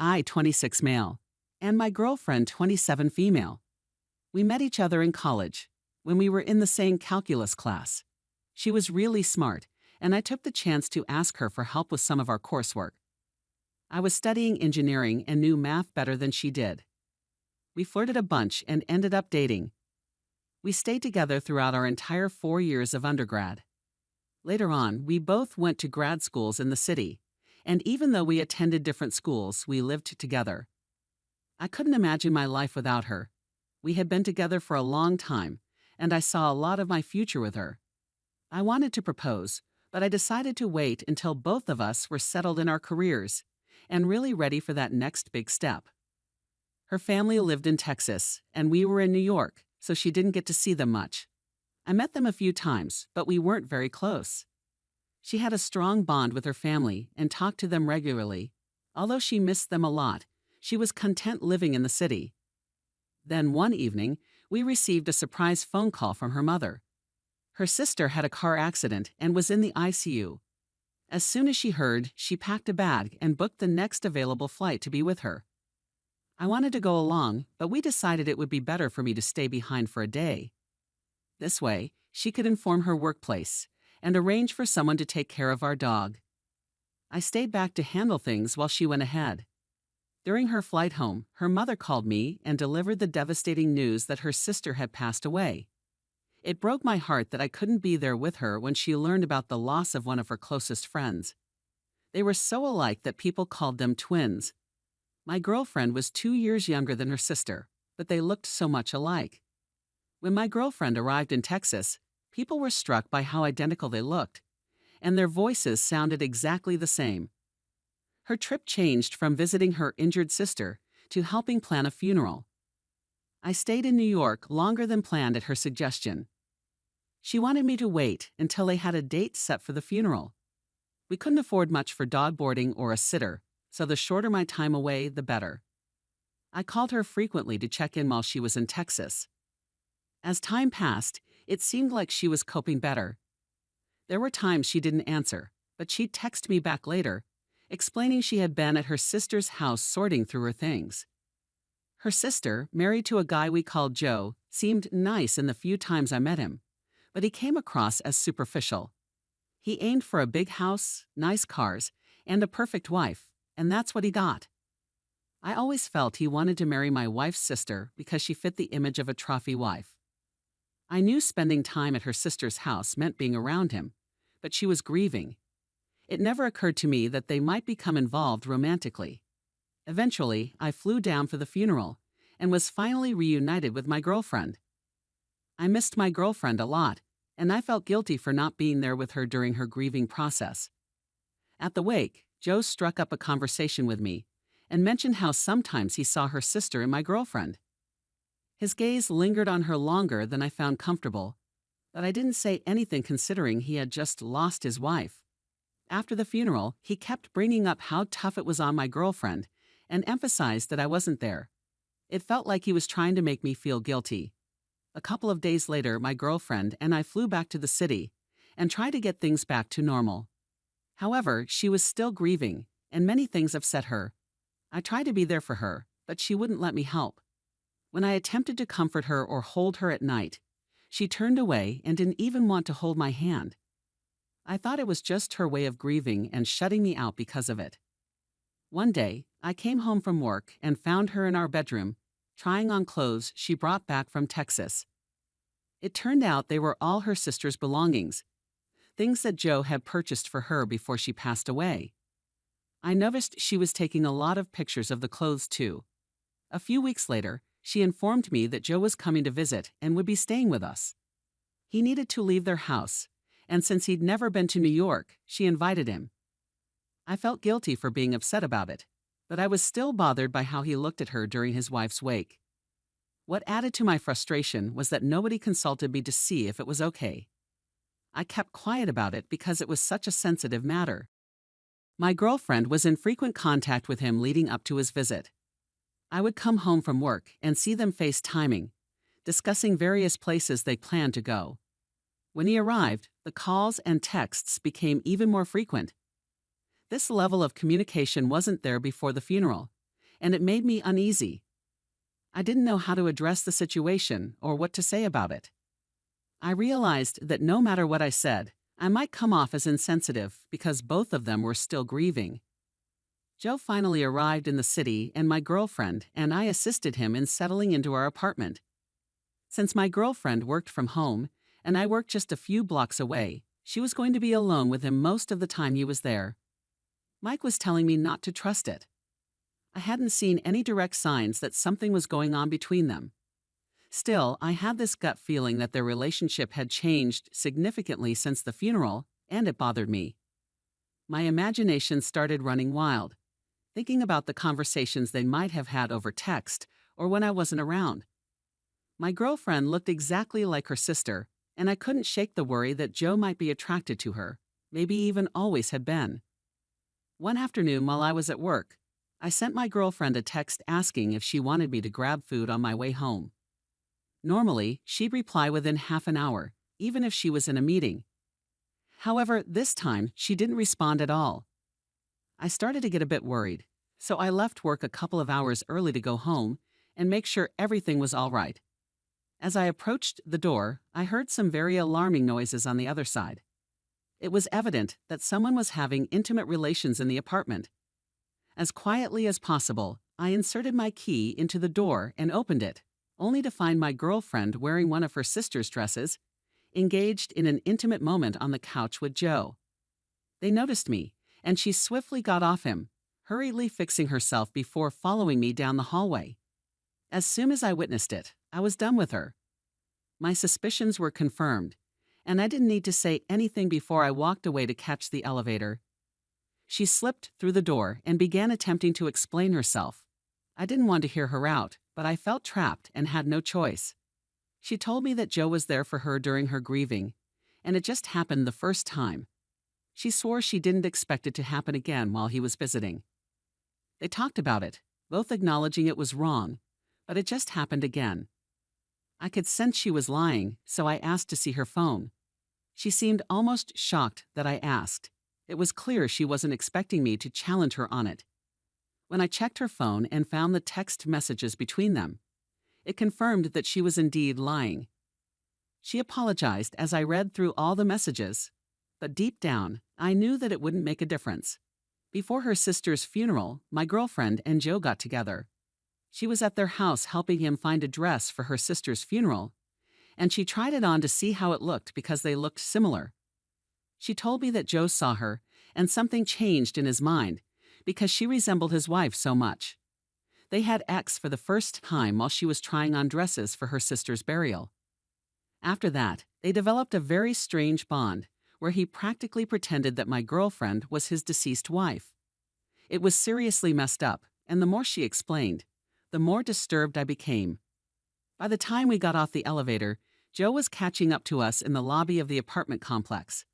I, 26 male, and my girlfriend, 27 female. We met each other in college, when we were in the same calculus class. She was really smart, and I took the chance to ask her for help with some of our coursework. I was studying engineering and knew math better than she did. We flirted a bunch and ended up dating. We stayed together throughout our entire 4 years of undergrad. Later on, we both went to grad schools in the city, and even though we attended different schools, we lived together. I couldn't imagine my life without her. We had been together for a long time, and I saw a lot of my future with her. I wanted to propose, but I decided to wait until both of us were settled in our careers and really ready for that next big step. Her family lived in Texas, and we were in New York, so she didn't get to see them much. I met them a few times, but we weren't very close. She had a strong bond with her family and talked to them regularly. Although she missed them a lot, she was content living in the city. Then one evening, we received a surprise phone call from her mother. Her sister had a car accident and was in the ICU. As soon as she heard, she packed a bag and booked the next available flight to be with her. I wanted to go along, but we decided it would be better for me to stay behind for a day. This way, she could inform her workplace and arrange for someone to take care of our dog. I stayed back to handle things while she went ahead. During her flight home, her mother called me and delivered the devastating news that her sister had passed away. It broke my heart that I couldn't be there with her when she learned about the loss of one of her closest friends. They were so alike that people called them twins. My girlfriend was 2 years younger than her sister, but they looked so much alike. When my girlfriend arrived in Texas, people were struck by how identical they looked, and their voices sounded exactly the same. Her trip changed from visiting her injured sister to helping plan a funeral. I stayed in New York longer than planned at her suggestion. She wanted me to wait until they had a date set for the funeral. We couldn't afford much for dog boarding or a sitter, so the shorter my time away, the better. I called her frequently to check in while she was in Texas. As time passed, it seemed like she was coping better. There were times she didn't answer, but she'd text me back later, explaining she had been at her sister's house sorting through her things. Her sister, married to a guy we called Joe, seemed nice in the few times I met him, but he came across as superficial. He aimed for a big house, nice cars, and a perfect wife, and that's what he got. I always felt he wanted to marry my wife's sister because she fit the image of a trophy wife. I knew spending time at her sister's house meant being around him, but she was grieving. It never occurred to me that they might become involved romantically. Eventually, I flew down for the funeral and was finally reunited with my girlfriend. I missed my girlfriend a lot, and I felt guilty for not being there with her during her grieving process. At the wake, Joe struck up a conversation with me and mentioned how sometimes he saw her sister in my girlfriend. His gaze lingered on her longer than I found comfortable, but I didn't say anything considering he had just lost his wife. After the funeral, he kept bringing up how tough it was on my girlfriend and emphasized that I wasn't there. It felt like he was trying to make me feel guilty. A couple of days later, my girlfriend and I flew back to the city and tried to get things back to normal. However, she was still grieving, and many things upset her. I tried to be there for her, but she wouldn't let me help. When I attempted to comfort her or hold her at night, she turned away and didn't even want to hold my hand. I thought it was just her way of grieving and shutting me out because of it. One day, I came home from work and found her in our bedroom, trying on clothes she brought back from Texas. It turned out they were all her sister's belongings, things that Joe had purchased for her before she passed away. I noticed she was taking a lot of pictures of the clothes too. A few weeks later, she informed me that Joe was coming to visit and would be staying with us. He needed to leave their house, and since he'd never been to New York, she invited him. I felt guilty for being upset about it, but I was still bothered by how he looked at her during his wife's wake. What added to my frustration was that nobody consulted me to see if it was okay. I kept quiet about it because it was such a sensitive matter. My girlfriend was in frequent contact with him leading up to his visit. I would come home from work and see them FaceTiming, discussing various places they planned to go. When he arrived, the calls and texts became even more frequent. This level of communication wasn't there before the funeral, and it made me uneasy. I didn't know how to address the situation or what to say about it. I realized that no matter what I said, I might come off as insensitive because both of them were still grieving. Joe finally arrived in the city, and my girlfriend and I assisted him in settling into our apartment. Since my girlfriend worked from home and I worked just a few blocks away, she was going to be alone with him most of the time he was there. Mike was telling me not to trust it. I hadn't seen any direct signs that something was going on between them. Still, I had this gut feeling that their relationship had changed significantly since the funeral, and it bothered me. My imagination started running wild, thinking about the conversations they might have had over text or when I wasn't around. My girlfriend looked exactly like her sister, and I couldn't shake the worry that Joe might be attracted to her, maybe even always had been. One afternoon while I was at work, I sent my girlfriend a text asking if she wanted me to grab food on my way home. Normally, she'd reply within half an hour, even if she was in a meeting. However, this time, she didn't respond at all. I started to get a bit worried, so I left work a couple of hours early to go home and make sure everything was all right. As I approached the door, I heard some very alarming noises on the other side. It was evident that someone was having intimate relations in the apartment. As quietly as possible, I inserted my key into the door and opened it, only to find my girlfriend wearing one of her sister's dresses, engaged in an intimate moment on the couch with Joe. They noticed me, and she swiftly got off him, hurriedly fixing herself before following me down the hallway. As soon as I witnessed it, I was done with her. My suspicions were confirmed, and I didn't need to say anything before I walked away to catch the elevator. She slipped through the door and began attempting to explain herself. I didn't want to hear her out, but I felt trapped and had no choice. She told me that Joe was there for her during her grieving, and it just happened the first time. She swore she didn't expect it to happen again while he was visiting. They talked about it, both acknowledging it was wrong, but it just happened again. I could sense she was lying, so I asked to see her phone. She seemed almost shocked that I asked. It was clear she wasn't expecting me to challenge her on it. When I checked her phone and found the text messages between them, it confirmed that she was indeed lying. She apologized as I read through all the messages, but deep down, I knew that it wouldn't make a difference. Before her sister's funeral, my girlfriend and Joe got together. She was at their house helping him find a dress for her sister's funeral, and she tried it on to see how it looked because they looked similar. She told me that Joe saw her, and something changed in his mind because she resembled his wife so much. They had sex for the first time while she was trying on dresses for her sister's burial. After that, they developed a very strange bond where he practically pretended that my girlfriend was his deceased wife. It was seriously messed up, and the more she explained, the more disturbed I became. By the time we got off the elevator, Joe was catching up to us in the lobby of the apartment complex.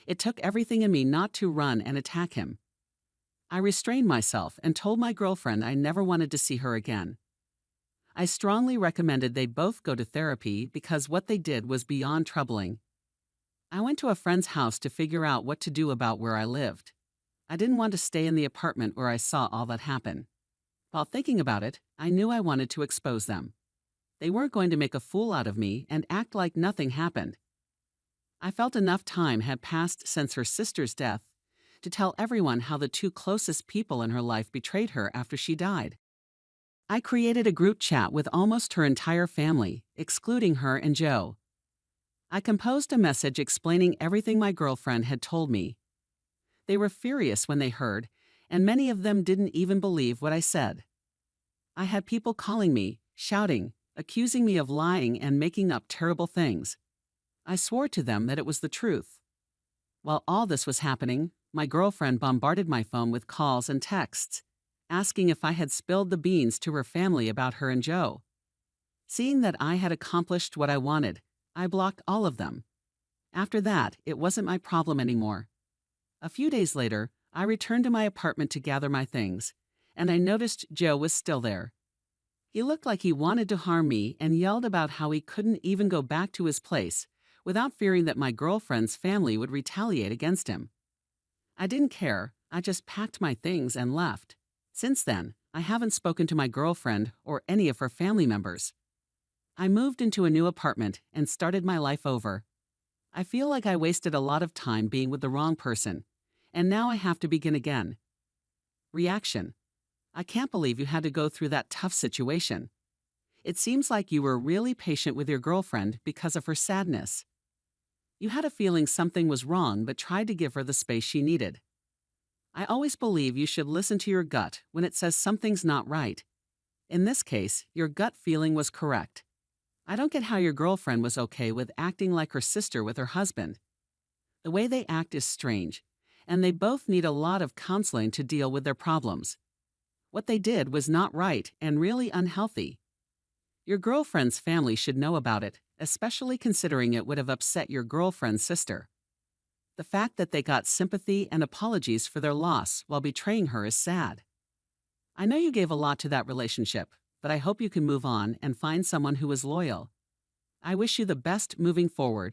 It took everything in me not to run and attack him. I restrained myself and told my girlfriend I never wanted to see her again. I strongly recommended they both go to therapy because what they did was beyond troubling. I went to a friend's house to figure out what to do about where I lived. I didn't want to stay in the apartment where I saw all that happen. While thinking about it, I knew I wanted to expose them. They weren't going to make a fool out of me and act like nothing happened. I felt enough time had passed since her sister's death to tell everyone how the two closest people in her life betrayed her after she died. I created a group chat with almost her entire family, excluding her and Joe. I composed a message explaining everything my girlfriend had told me. They were furious when they heard, and many of them didn't even believe what I said. I had people calling me, shouting, accusing me of lying and making up terrible things. I swore to them that it was the truth. While all this was happening, my girlfriend bombarded my phone with calls and texts, asking if I had spilled the beans to her family about her and Joe. Seeing that I had accomplished what I wanted, I blocked all of them. After that, it wasn't my problem anymore. A few days later, I returned to my apartment to gather my things, and I noticed Joe was still there. He looked like he wanted to harm me and yelled about how he couldn't even go back to his place without fearing that my girlfriend's family would retaliate against him. I didn't care. I just packed my things and left. Since then, I haven't spoken to my girlfriend or any of her family members. I moved into a new apartment and started my life over. I feel like I wasted a lot of time being with the wrong person, and now I have to begin again. Reaction: I can't believe you had to go through that tough situation. It seems like you were really patient with your girlfriend because of her sadness. You had a feeling something was wrong but tried to give her the space she needed. I always believe you should listen to your gut when it says something's not right. In this case, your gut feeling was correct. I don't get how your girlfriend was okay with acting like her sister with her husband. The way they act is strange, and they both need a lot of counseling to deal with their problems. What they did was not right and really unhealthy. Your girlfriend's family should know about it, especially considering it would have upset your girlfriend's sister. The fact that they got sympathy and apologies for their loss while betraying her is sad. I know you gave a lot to that relationship, but I hope you can move on and find someone who is loyal. I wish you the best moving forward.